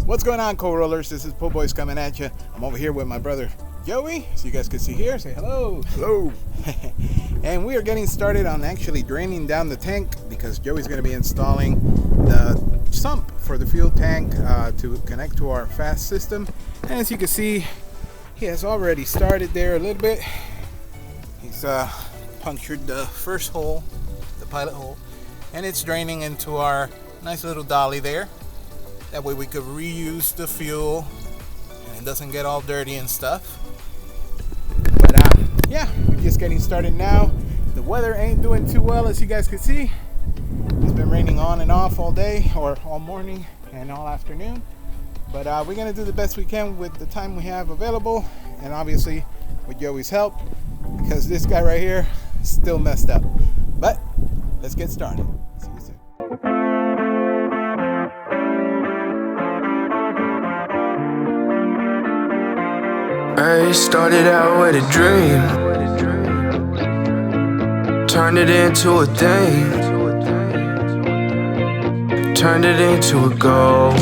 What's going on, co-rollers? This is Po Boys coming at you. I'm over here with my brother Joey, so you guys can see here. Say hello. Hello. And we are getting started on actually draining down the tank because Joey's going to be installing the sump for the fuel tank to connect to our FASS system. And as you can see, he has already started there a little bit. He's punctured the first hole, the pilot hole, and it's draining into our nice little dolly there. That way we could reuse the fuel and it doesn't get all dirty and stuff. But yeah, we're just getting started now. The weather ain't doing too well, as you guys can see. It's been raining on and off all day, or all morning and all afternoon. But we're gonna do the best we can with the time we have available, and obviously with Joey's help, because this guy right here is still messed up. But let's get started. See you soon. I started out with a dream, turned it into a thing, turned it into a goal.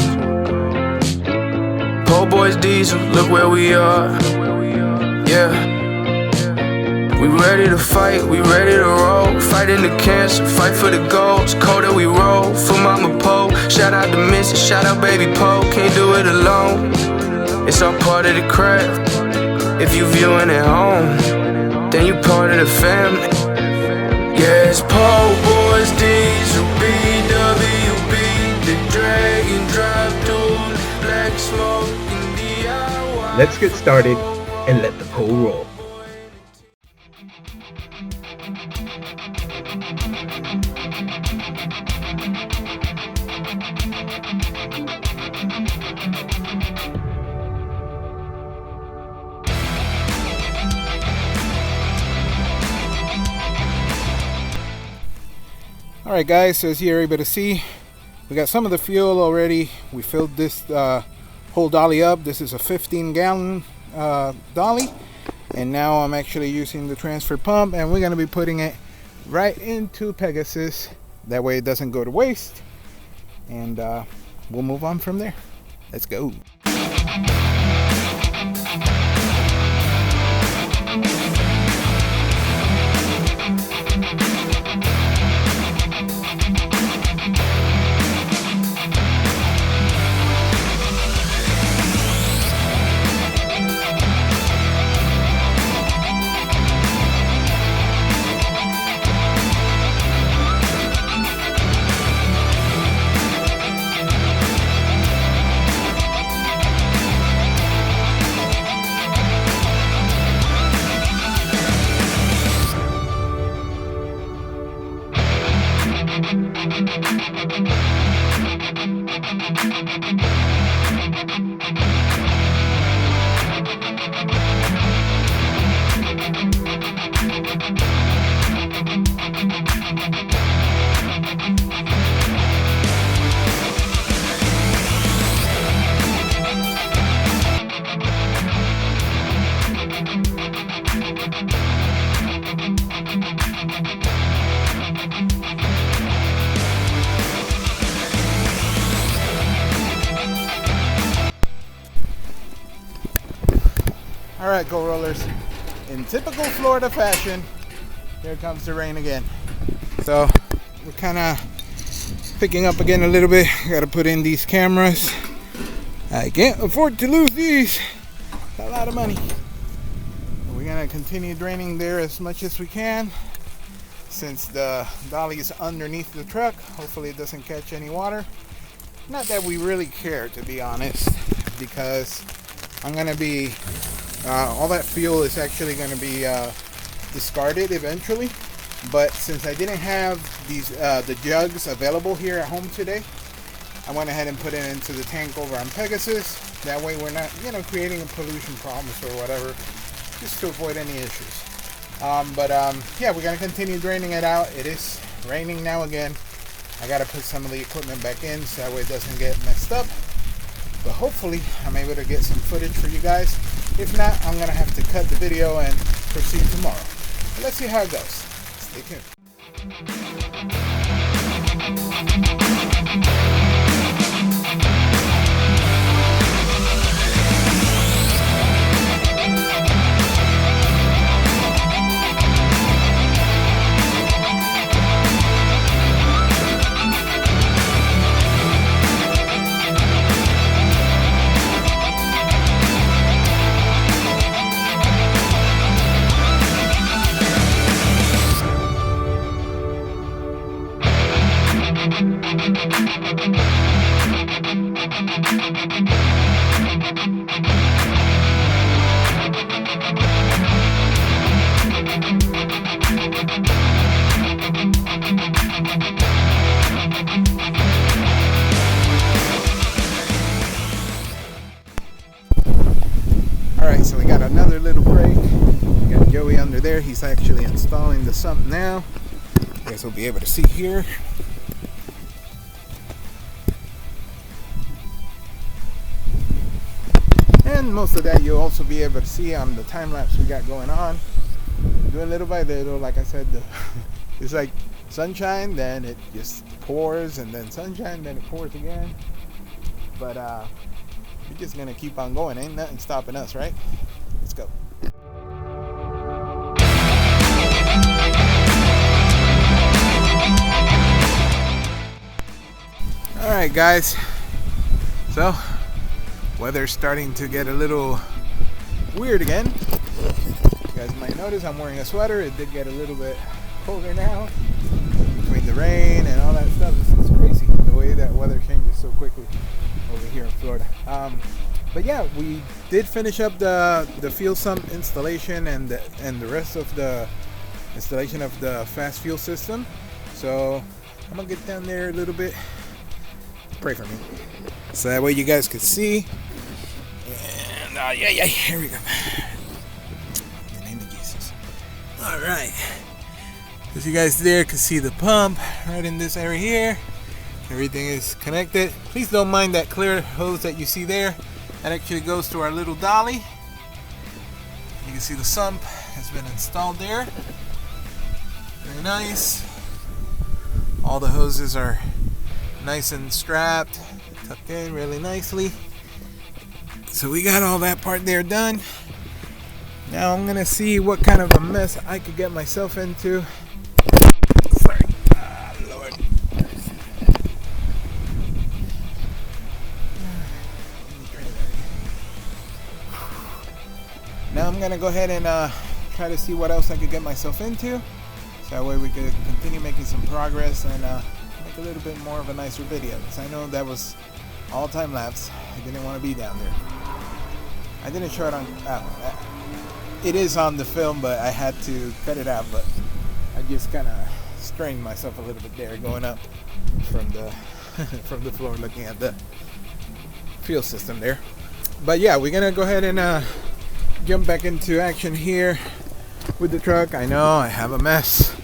Po Boys Diesel, look where we are. Yeah, we ready to fight, we ready to roll. Fighting the cancer, fight for the goals. Cold that we roll, for Mama Po. Shout out to Missy, shout out Baby Po. Can't do it alone, it's all part of the craft. If you viewing at home, then you part of the family. Yeah, it's Po Boys Diesel, BWB, the Dragon Drive Tool, Black Smoke, and DIY. Let's get started and let the pole roll. Alright guys, so as you're able to see, we got some of the fuel already. We filled this whole dolly up. This is a 15-gallon dolly, and now I'm actually using the transfer pump, and we're going to be putting it right into Pegasus. That way it doesn't go to waste, and we'll move on from there. Let's go. Alright, go rollers, in typical Florida fashion, here comes the rain again. So we're kind of picking up again a little bit. Got to put in these cameras. I can't afford to lose these. A lot of money. We're gonna continue draining there as much as we can, since the dolly is underneath the truck. Hopefully it doesn't catch any water. Not that we really care, to be honest, because I'm gonna be all that fuel is actually going to be discarded eventually. But since I didn't have these the jugs available here at home today, I went ahead and put it into the tank over on Pegasus. That way we're not, creating pollution problems or whatever, just to avoid any issues. Yeah, we're going to continue draining it out. It is raining now again. I got to put some of the equipment back in so that way it doesn't get messed up. But hopefully I'm able to get some footage for you guys. If not, I'm going to have to cut the video and proceed tomorrow. But let's see how it goes. Stay tuned. Alright, so we got another little break. We got Joey under there. He's actually installing the sump now. You guys will be able to see here. And most of that you'll also be able to see on the time lapse we got going on. Doing little by little, like I said, it's like sunshine, then it just pours, and then sunshine, then it pours again. But we're just gonna keep on going. Ain't nothing stopping us, right? Let's go. Alright guys, so weather's starting to get a little weird again. You guys might notice I'm wearing a sweater. It did get a little bit colder now between the rain and all that stuff. It's crazy the way that weather changes so quickly over here in Florida. But yeah, we did finish up the fuel sump installation and the rest of the installation of the fast fuel system. So I'm gonna get down there a little bit. Pray for me, so that way you guys can see. And yeah, here we go. In the name of Jesus. All right. As you guys there can see the pump right in this area here. Everything is connected. Please don't mind that clear hose that you see there. That actually goes to our little dolly. You can see the sump has been installed there. Very nice. All the hoses are nice and strapped, tucked in really nicely. So we got all that part there done. Now I'm gonna see what kind of a mess I could get myself into. Sorry. Lord. Now I'm gonna go ahead and try to see what else I could get myself into. So that way we could continue making some progress and make a little bit more of a nicer video. Because I know that was all time lapse. I didn't want to be down there. I didn't show it on. It is on the film, but I had to cut it out. But I just kind of strained myself a little bit there, going up from the from the floor, looking at the fuel system there. But yeah, we're gonna go ahead and jump back into action here with the truck. I know I have a mess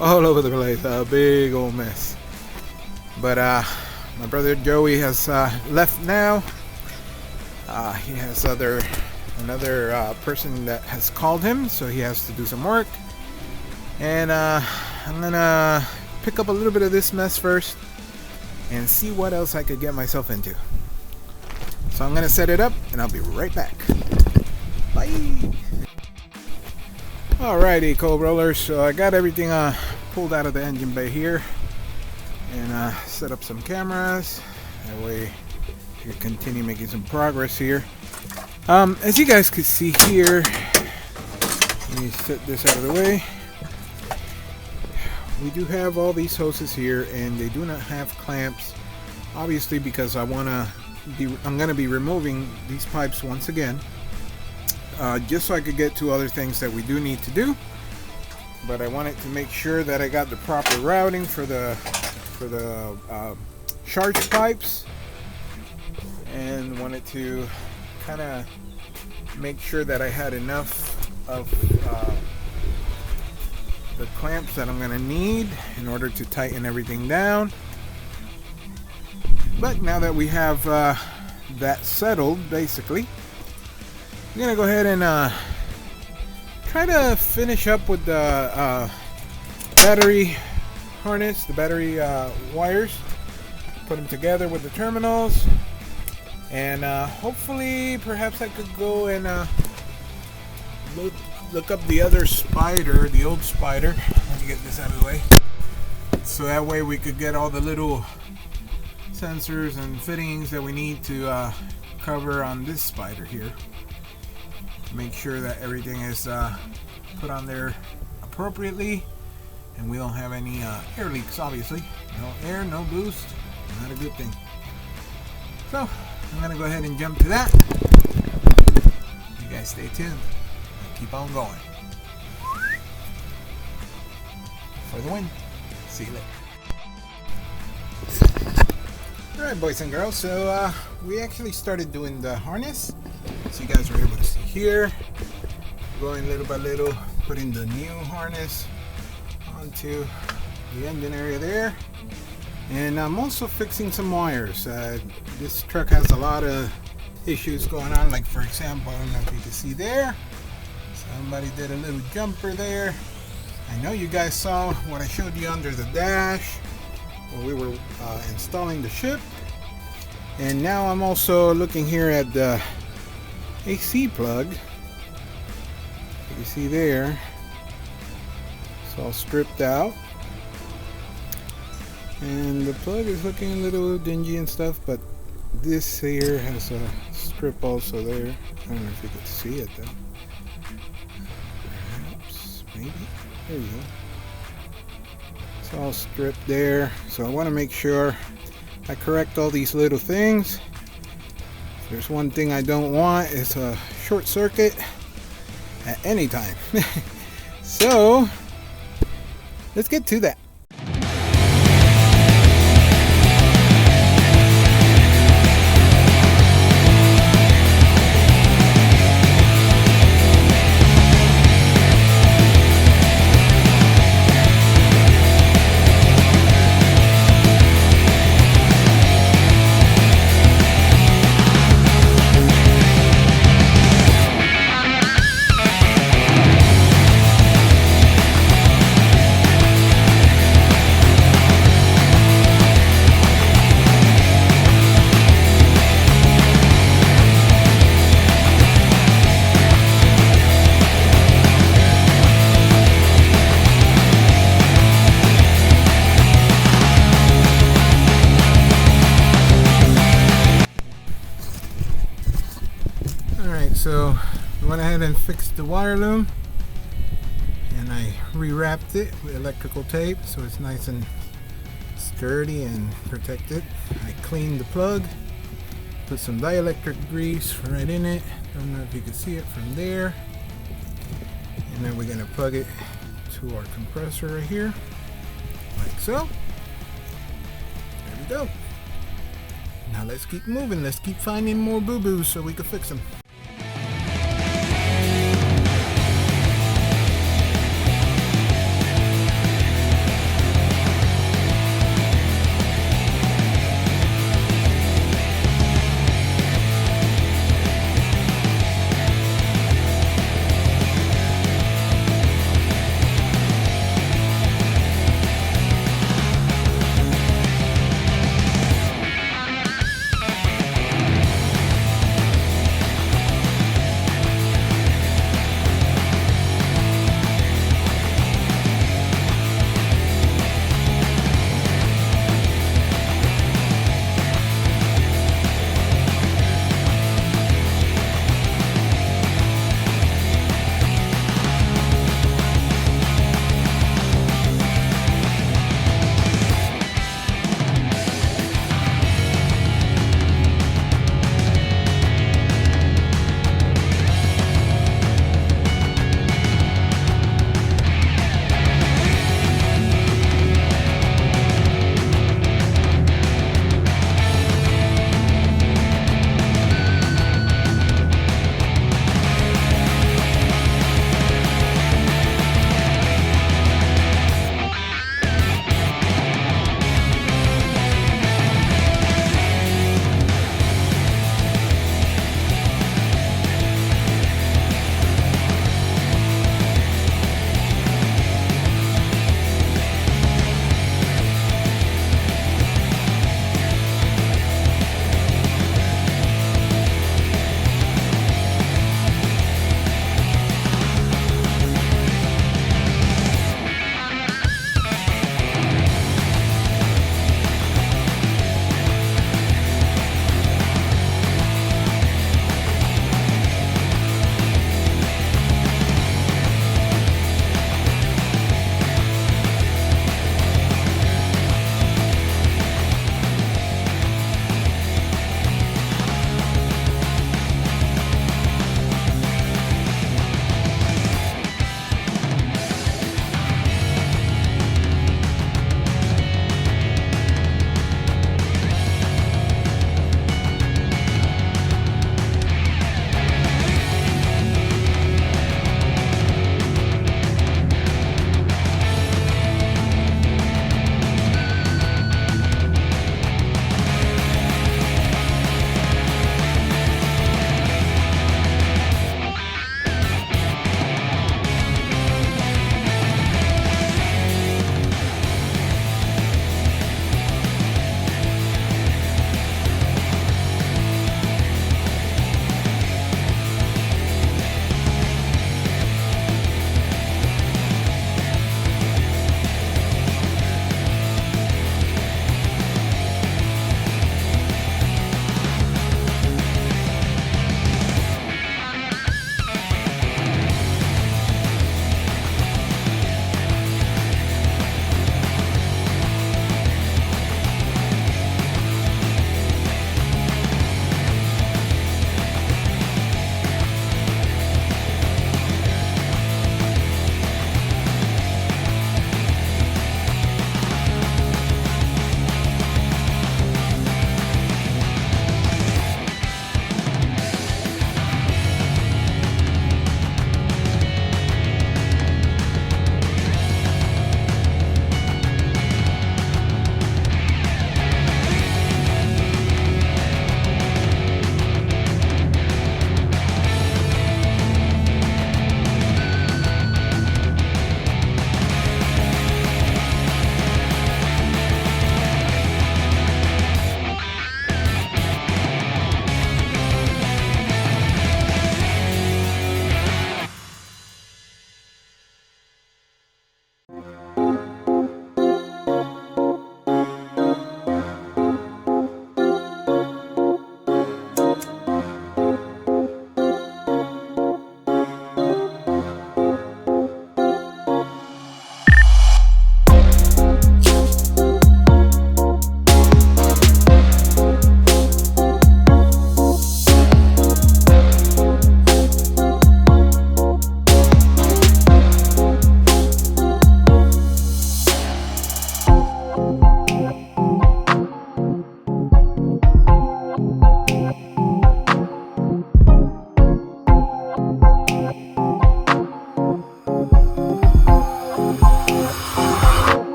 all over the place, a big old mess. But my brother Joey has left now. He has another person that has called him, so he has to do some work. And I'm gonna pick up a little bit of this mess first and see what else I could get myself into. So I'm gonna set it up and I'll be right back. Bye. Alrighty, cold rollers. So I got everything pulled out of the engine bay here and set up some cameras. That way I can continue making some progress here. As you guys can see here, let me set this out of the way. We do have all these hoses here, and they do not have clamps, obviously, because I'm gonna be removing these pipes once again, just so I could get to other things that we do need to do. But I wanted to make sure that I got the proper routing for the charge pipes, and wanted to kind of make sure that I had enough of the clamps that I'm going to need in order to tighten everything down. But now that we have that settled, basically, I'm going to go ahead and try to finish up with the battery harness, the battery wires, put them together with the terminals, and hopefully perhaps I could go and look up the other spider, the old spider. Let me get this out of the way, so that way we could get all the little sensors and fittings that we need to cover on this spider here. Make sure that everything is put on there appropriately, and we don't have any air leaks. Obviously, no air, no boost, not a good thing. So I'm gonna go ahead and jump to that. You guys stay tuned. I'll keep on going. For the win. See you later. Alright, boys and girls, so we actually started doing the harness. So you guys were able to see here. Going little by little, putting the new harness onto the engine area there. And I'm also fixing some wires. This truck has a lot of issues going on, like for example, I don't know if you can see there, somebody did a little jumper there. I know you guys saw what I showed you under the dash when we were installing the ship. And now I'm also looking here at the AC plug. You can see there, it's all stripped out. And the plug is looking a little dingy and stuff, but this here has a strip also there. I don't know if you can see it though. Perhaps, maybe. There you go. It's all stripped there. So I want to make sure I correct all these little things. If there's one thing I don't want, it's a short circuit at any time. So let's get to that. So I went ahead and fixed the wire loom, and I rewrapped it with electrical tape so it's nice and sturdy and protected. I cleaned the plug, put some dielectric grease right in it. Don't know if you can see it from there. And then we're going to plug it to our compressor right here, like so. There we go. Now let's keep moving. Let's keep finding more boo-boos so we can fix them.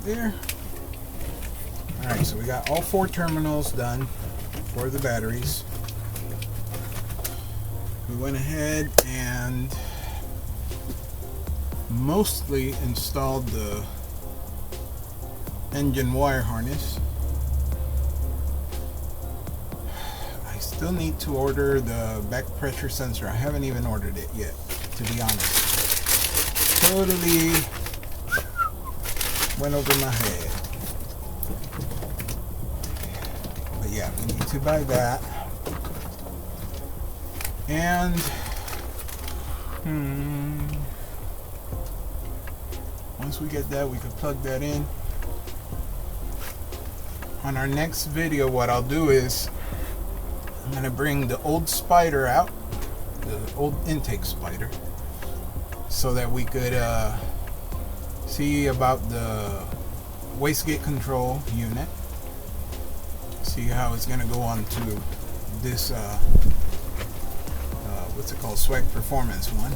there. Alright, so we got all 4 terminals done for the batteries. We went ahead and mostly installed the engine wire harness. I still need to order the back pressure sensor. I haven't even ordered it yet, to be honest. Totally went over my head. But yeah, we need to buy that. And once we get that, we can plug that in. On our next video, what I'll do is I'm gonna bring the old spider out, the old intake spider, so that we could see about the wastegate control unit, see how it's gonna go on to this what's it called, Swag Performance one.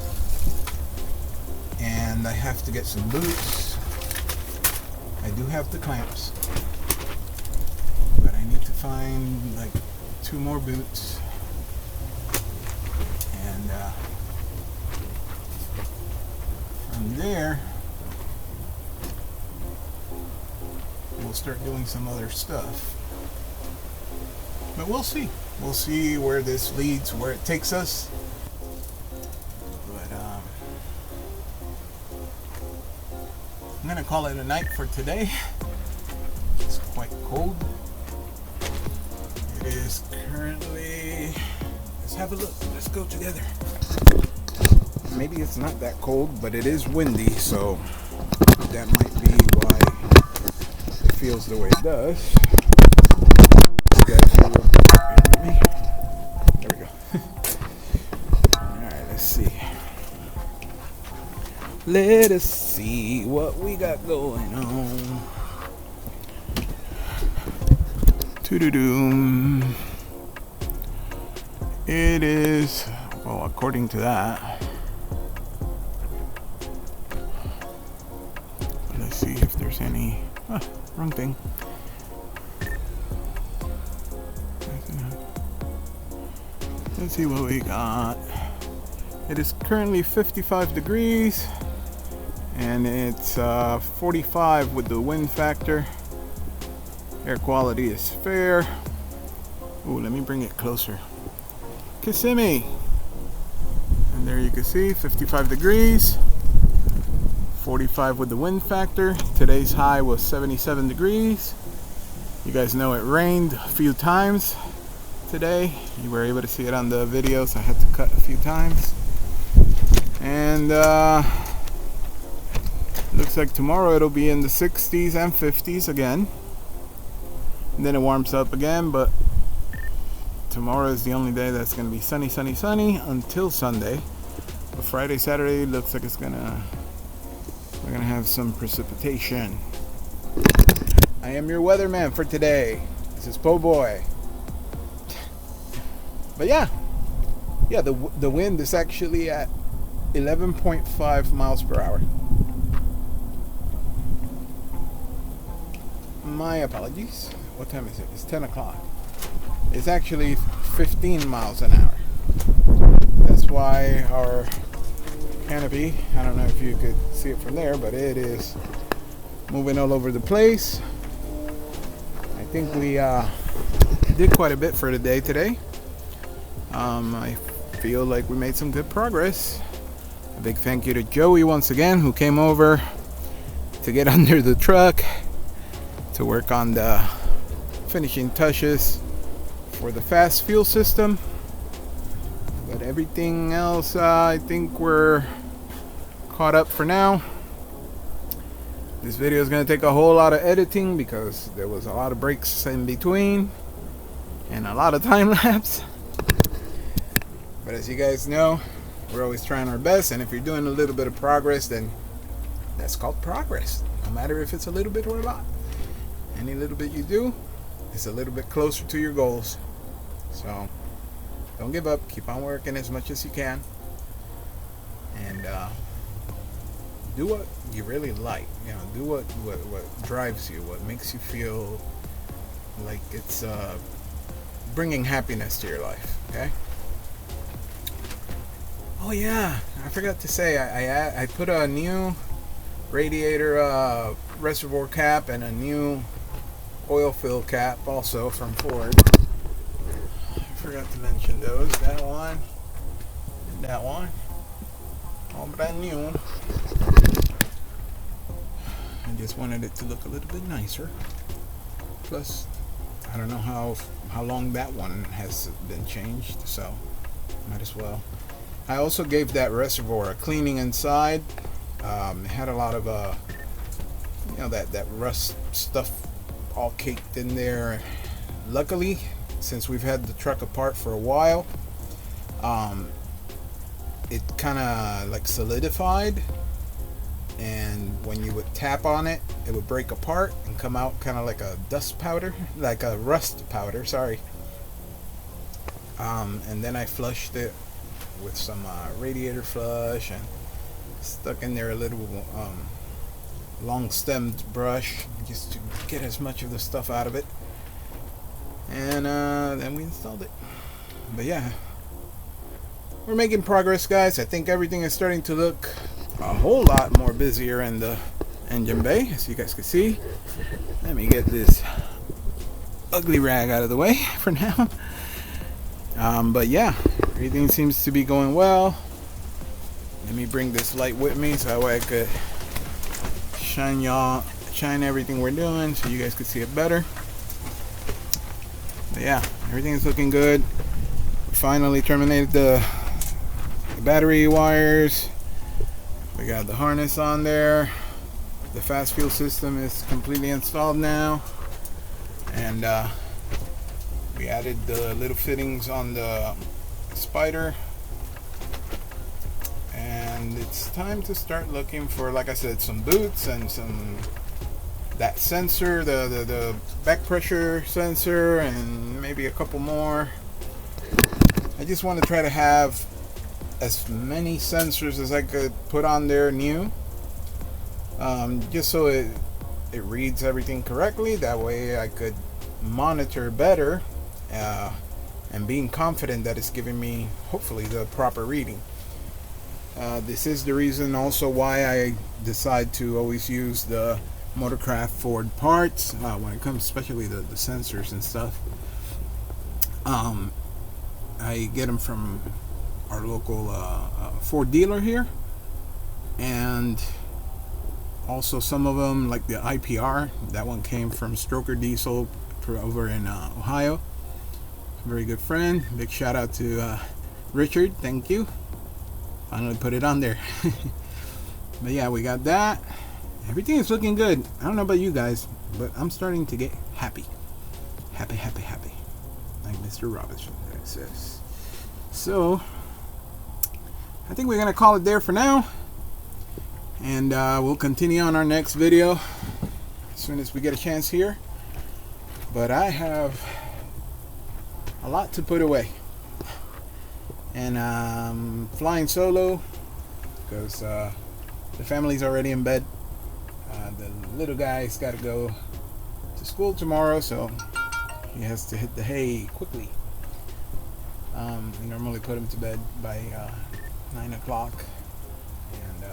And I have to get some boots. I do have the clamps, but I need to find like 2 more boots. And from there we'll start doing some other stuff. But we'll see. We'll see where this leads, where it takes us. But I'm gonna call it a night for today. It's quite cold. It is currently, let's have a look. Let's go together. Maybe it's not that cold, but it is windy, so that might be why it feels the way it does. You guys will bear with me. There we go. Alright, let's see. Let us see what we got going on. Toot-a-doom. It is, well, according to that. Let's see if there's any. Wrong thing. Let's see what we got. It is currently 55 degrees and it's 45 with the wind factor. Air quality is fair. Ooh, let me bring it closer. Kissimmee. And there you can see 55 degrees, 45 with the wind factor. Today's high was 77 degrees. You guys know it rained a few times today. You were able to see it on the video, so I had to cut a few times. And looks like tomorrow it'll be in the 60s and 50s again. And then it warms up again, but tomorrow is the only day that's going to be sunny, sunny, sunny until Sunday. But Friday, Saturday looks like we're gonna have some precipitation. I am your weatherman for today. This is Po Boy. But yeah, the wind is actually at 11.5 miles per hour. My apologies. What time is it? It's 10 o'clock. It's actually 15 miles an hour. That's why our canopy, I don't know if you could see it from there, but it is moving all over the place. I think we did quite a bit for the day today. I feel like we made some good progress. A big thank you to Joey once again, who came over to get under the truck to work on the finishing touches for the fast fuel system. But everything else, I think we're caught up for now. This video is going to take a whole lot of editing because there was a lot of breaks in between and a lot of time lapse. But as you guys know, we're always trying our best, and if you're doing a little bit of progress, then that's called progress. No matter if it's a little bit or a lot. Any little bit you do is a little bit closer to your goals. So don't give up. Keep on working as much as you can. And do what you really like. You know, do what drives you, what makes you feel like it's bringing happiness to your life. Okay. Oh yeah, I forgot to say, I put a new radiator reservoir cap and a new oil fill cap also from Ford. I forgot to mention those. That one and that one, all brand new. I just wanted it to look a little bit nicer. Plus, I don't know how long that one has been changed, so might as well. I also gave that reservoir a cleaning inside. It had a lot of that rust stuff all caked in there. Luckily, since we've had the truck apart for a while, it kind of like solidified, and when you would tap on it, it would break apart and come out kind of like a dust powder, like a rust powder, sorry. And then I flushed it with some radiator flush and stuck in there a little long stemmed brush just to get as much of the stuff out of it, and then we installed it. But yeah, we're making progress, guys. I think everything is starting to look a whole lot more busier in the engine bay, as you guys can see. Let me get this ugly rag out of the way for now. But yeah, everything seems to be going well. Let me bring this light with me so that way I could shine everything we're doing so you guys could see it better. But yeah, everything is looking good. We finally terminated the battery wires. We got the harness on there. The fast fuel system is completely installed now, and we added the little fittings on the spider, and it's time to start looking for, like I said, some boots and that sensor, the back pressure sensor, and maybe a couple more. I just want to try to have as many sensors as I could put on there new, just so it reads everything correctly. That way I could monitor better, and being confident that it's giving me hopefully the proper reading. This is the reason also why I decide to always use the Motorcraft Ford parts when it comes, especially the sensors and stuff. I get them from our local Ford dealer here, and also some of them, like the IPR, that one came from Stroker Diesel over in Ohio. Very good friend. Big shout out to Richard. Thank you. Finally put it on there. But yeah, we got that. Everything is looking good. I don't know about you guys, but I'm starting to get happy. Happy. Like Mr. Robinson says. So, I think we're going to call it there for now. And we'll continue on our next video as soon as we get a chance here. But I have a lot to put away. And I'm flying solo because the family's already in bed. The little guy's got to go to school tomorrow, so he has to hit the hay quickly. We normally put him to bed by 9 o'clock, and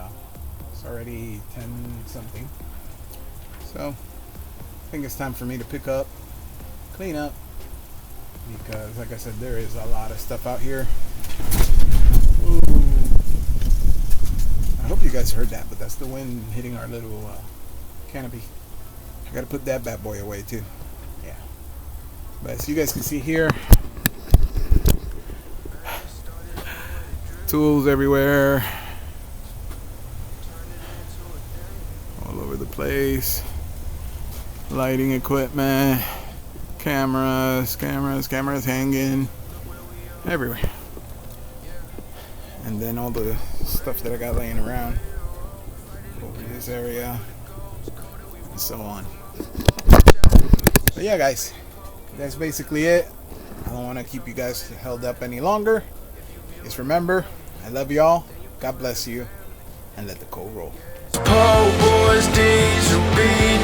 it's already 10 something. So I think it's time for me to pick up, clean up, because like I said, there is a lot of stuff out here. Ooh. I hope you guys heard that, but that's the wind hitting our little canopy. I gotta put that bad boy away too. Yeah. But as you guys can see here, tools everywhere, all over the place. Lighting equipment, cameras hanging everywhere. And then all the stuff that I got laying around over this area, and so on. But yeah, guys, that's basically it. I don't want to keep you guys held up any longer. Just remember, I love y'all. God bless you, and let the coal roll. Po boys, diesel, beat